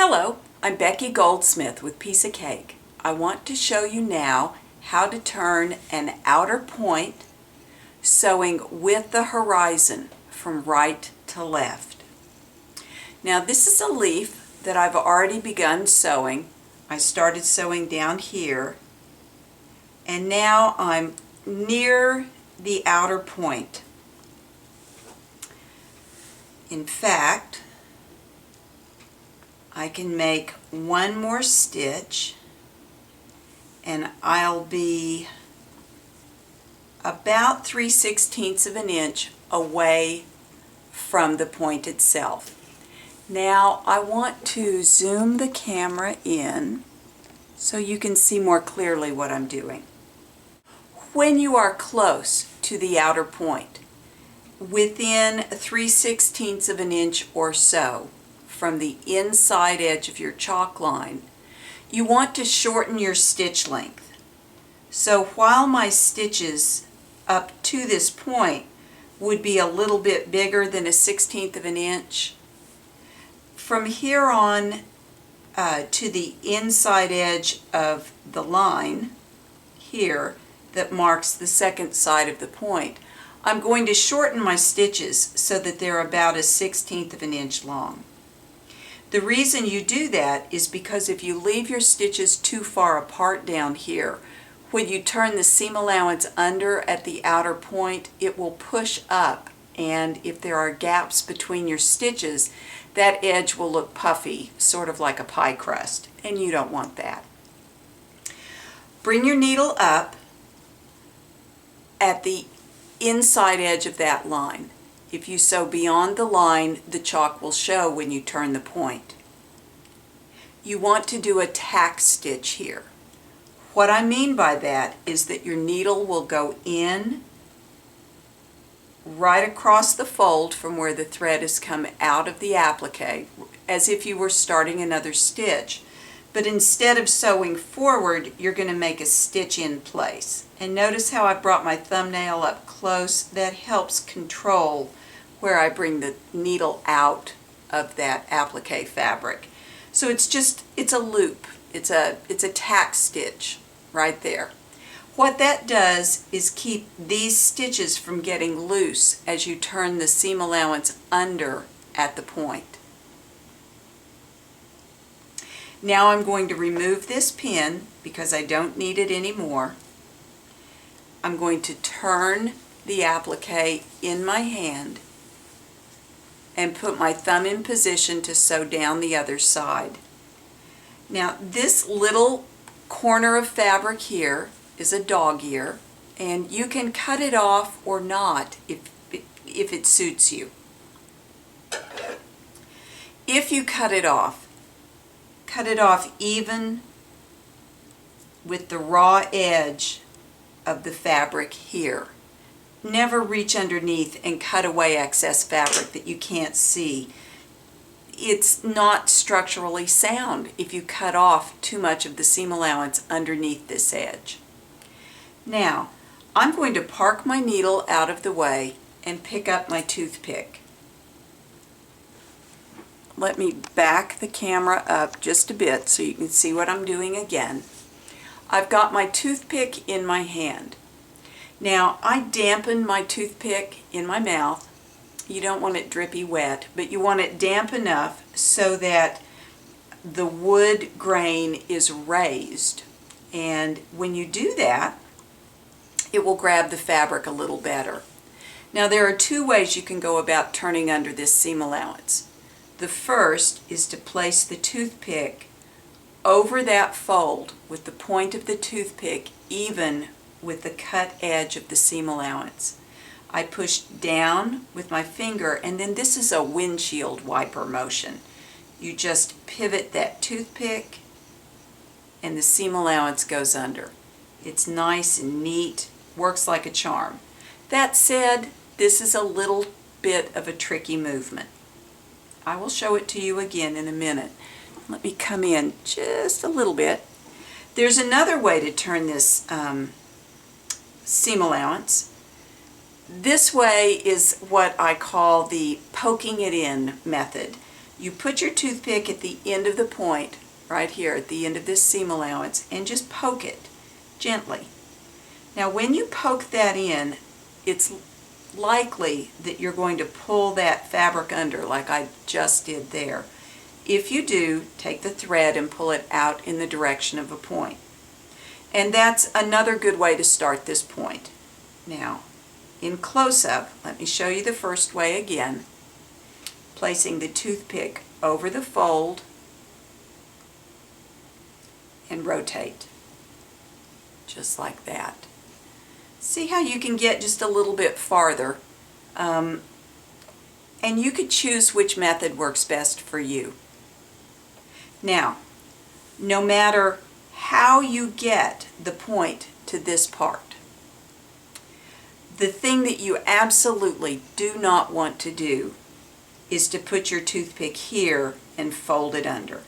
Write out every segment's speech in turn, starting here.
Hello, I'm Becky Goldsmith with Piece of Cake. I want to show you now how to turn an outer point sewing with the horizon from right to left. Now this is a leaf that I've already begun sewing. I started sewing down here and now I'm near the outer point. In fact, I can make one more stitch and I'll be about 3/16 of an inch away from the point itself. Now I want to zoom the camera in so you can see more clearly what I'm doing. When you are close to the outer point, within 3/16 of an inch or so from the inside edge of your chalk line, you want to shorten your stitch length. So while my stitches up to this point would be a little bit bigger than 1/16 of an inch, from here on to the inside edge of the line here that marks the second side of the point, I'm going to shorten my stitches so that they're about 1/16 of an inch long. The reason you do that is because if you leave your stitches too far apart down here, when you turn the seam allowance under at the outer point, it will push up, and if there are gaps between your stitches, that edge will look puffy, sort of like a pie crust, and you don't want that. Bring your needle up at the inside edge of that line. If you sew beyond the line, the chalk will show when you turn the point. You want to do a tack stitch here. What I mean by that is that your needle will go in right across the fold from where the thread has come out of the applique, as if you were starting another stitch. But instead of sewing forward, you're going to make a stitch in place. And notice how I brought my thumbnail up close. That helps control where I bring the needle out of that applique fabric. So it's a loop. It's a tack stitch right there. What that does is keep these stitches from getting loose as you turn the seam allowance under at the point. Now I'm going to remove this pin because I don't need it anymore. I'm going to turn the applique in my hand and put my thumb in position to sew down the other side. Now this little corner of fabric here is a dog ear, and you can cut it off or not if it suits you. If you cut it off even with the raw edge of the fabric here. Never reach underneath and cut away excess fabric that you can't see. It's not structurally sound if you cut off too much of the seam allowance underneath this edge. Now, I'm going to park my needle out of the way and pick up my toothpick. Let me back the camera up just a bit so you can see what I'm doing again. I've got my toothpick in my hand. Now, I dampen my toothpick in my mouth. You don't want it drippy wet, but you want it damp enough so that the wood grain is raised. And when you do that, it will grab the fabric a little better. Now, there are two ways you can go about turning under this seam allowance. The first is to place the toothpick over that fold with the point of the toothpick even with the cut edge of the seam allowance. I push down with my finger, and then this is a windshield wiper motion. You just pivot that toothpick and the seam allowance goes under. It's nice and neat, works like a charm. That said, this is a little bit of a tricky movement. I will show it to you again in a minute. Let me come in just a little bit. There's another way to turn this seam allowance. This way is what I call the poking it in method. You put your toothpick at the end of the point, right here at the end of this seam allowance, and just poke it gently. Now when you poke that in, it's likely that you're going to pull that fabric under like I just did there. If you do, take the thread and pull it out in the direction of a point. And that's another good way to start this point. Now, in close-up, let me show you the first way again. Placing the toothpick over the fold and rotate, just like that. See how you can get just a little bit farther, and you could choose which method works best for you. Now, no matter how you get the point to this part, the thing that you absolutely do not want to do is to put your toothpick here and fold it under.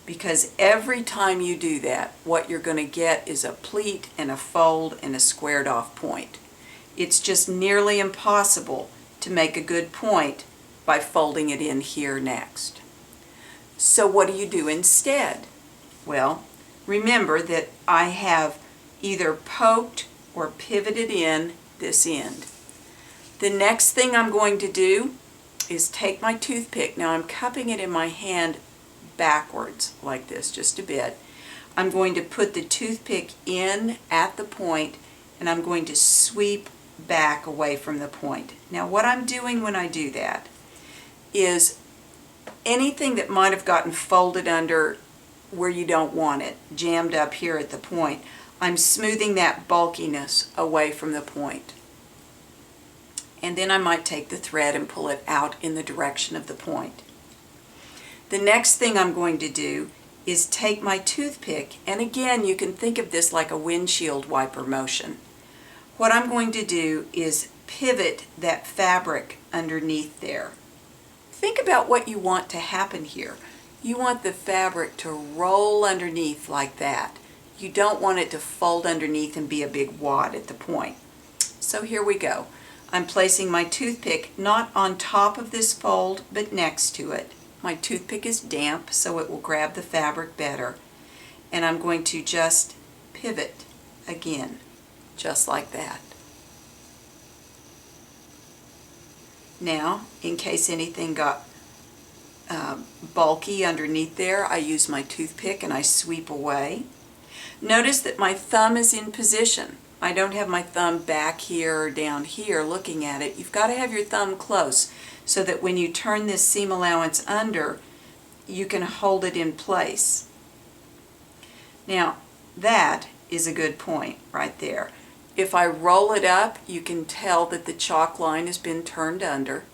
Because every time you do that, what you're going to get is a pleat and a fold and a squared off point. It's just nearly impossible to make a good point by folding it in here next. So what do you do instead? Well, remember that I have either poked or pivoted in this end. The next thing I'm going to do is take my toothpick. Now I'm cupping it in my hand backwards like this just a bit. I'm going to put the toothpick in at the point and I'm going to sweep back away from the point. Now what I'm doing when I do that is anything that might have gotten folded under where you don't want it, jammed up here at the point, I'm smoothing that bulkiness away from the point. And then I might take the thread and pull it out in the direction of the point. The next thing I'm going to do is take my toothpick, and again you can think of this like a windshield wiper motion. What I'm going to do is pivot that fabric underneath there. Think about what you want to happen here. You want the fabric to roll underneath like that. You don't want it to fold underneath and be a big wad at the point. So here we go. I'm placing my toothpick not on top of this fold but next to it. My toothpick is damp so it will grab the fabric better. And I'm going to just pivot again, just like that. Now, in case anything got bulky underneath there, I use my toothpick and I sweep away. Notice that my thumb is in position. I don't have my thumb back here or down here looking at it. You've got to have your thumb close so that when you turn this seam allowance under, you can hold it in place. Now, that is a good point right there. If I roll it up, you can tell that the chalk line has been turned under.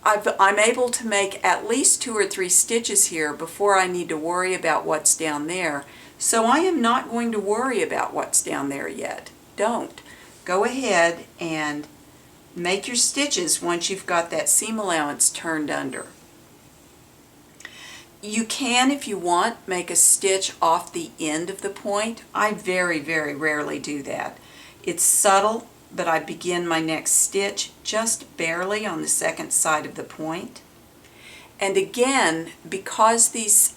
I'm able to make at least 2 or 3 stitches here before I need to worry about what's down there. So I am not going to worry about what's down there yet. Don't. Go ahead and make your stitches once you've got that seam allowance turned under. You can, if you want, make a stitch off the end of the point. I very, very rarely do that. It's subtle, but I begin my next stitch just barely on the second side of the point. And again, because there's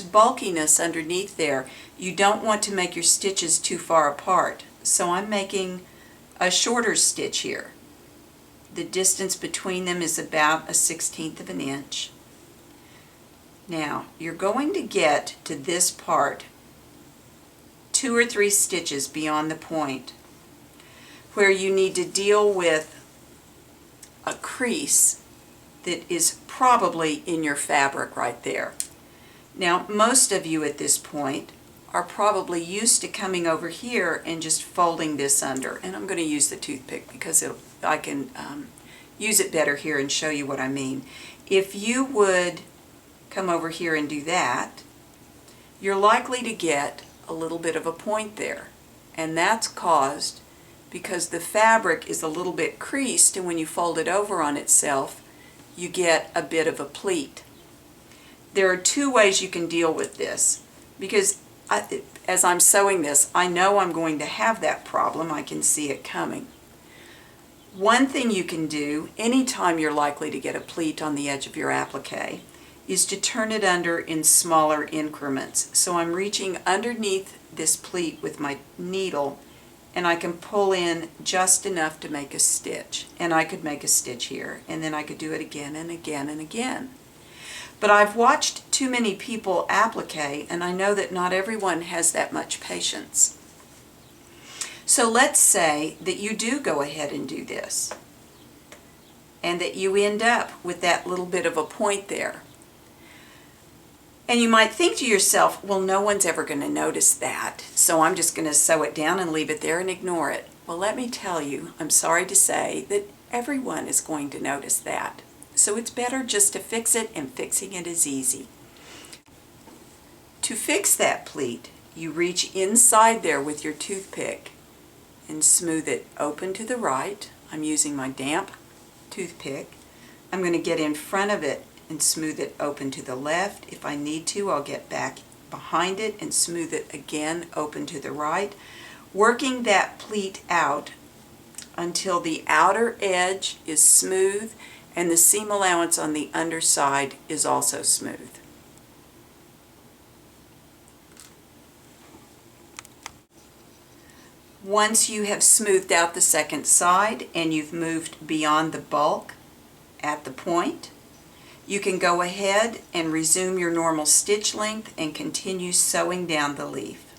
bulkiness underneath there, you don't want to make your stitches too far apart. So I'm making a shorter stitch here. The distance between them is about 1/16 of an inch. Now, you're going to get to this part 2 or 3 stitches beyond the point where you need to deal with a crease that is probably in your fabric right there. Now, most of you at this point are probably used to coming over here and just folding this under. And I'm going to use the toothpick because I can use it better here and show you what I mean. If you would come over here and do that, you're likely to get a little bit of a point there. And that's caused because the fabric is a little bit creased, and when you fold it over on itself, you get a bit of a pleat. There are 2 ways you can deal with this, because as I'm sewing this, I know I'm going to have that problem. I can see it coming. One thing you can do anytime you're likely to get a pleat on the edge of your applique is to turn it under in smaller increments. So I'm reaching underneath this pleat with my needle, and I can pull in just enough to make a stitch. And I could make a stitch here, and then I could do it again and again and again. But I've watched too many people applique, and I know that not everyone has that much patience. So let's say that you do go ahead and do this, and that you end up with that little bit of a point there. And you might think to yourself, well, no one's ever going to notice that, so I'm just going to sew it down and leave it there and ignore it. Well, let me tell you, I'm sorry to say that everyone is going to notice that. So it's better just to fix it, and fixing it is easy. To fix that pleat, you reach inside there with your toothpick and smooth it open to the right. I'm using my damp toothpick. I'm going to get in front of it and smooth it open to the left. If I need to, I'll get back behind it and smooth it again open to the right, working that pleat out until the outer edge is smooth and the seam allowance on the underside is also smooth. Once you have smoothed out the second side and you've moved beyond the bulk at the point, you can go ahead and resume your normal stitch length and continue sewing down the leaf.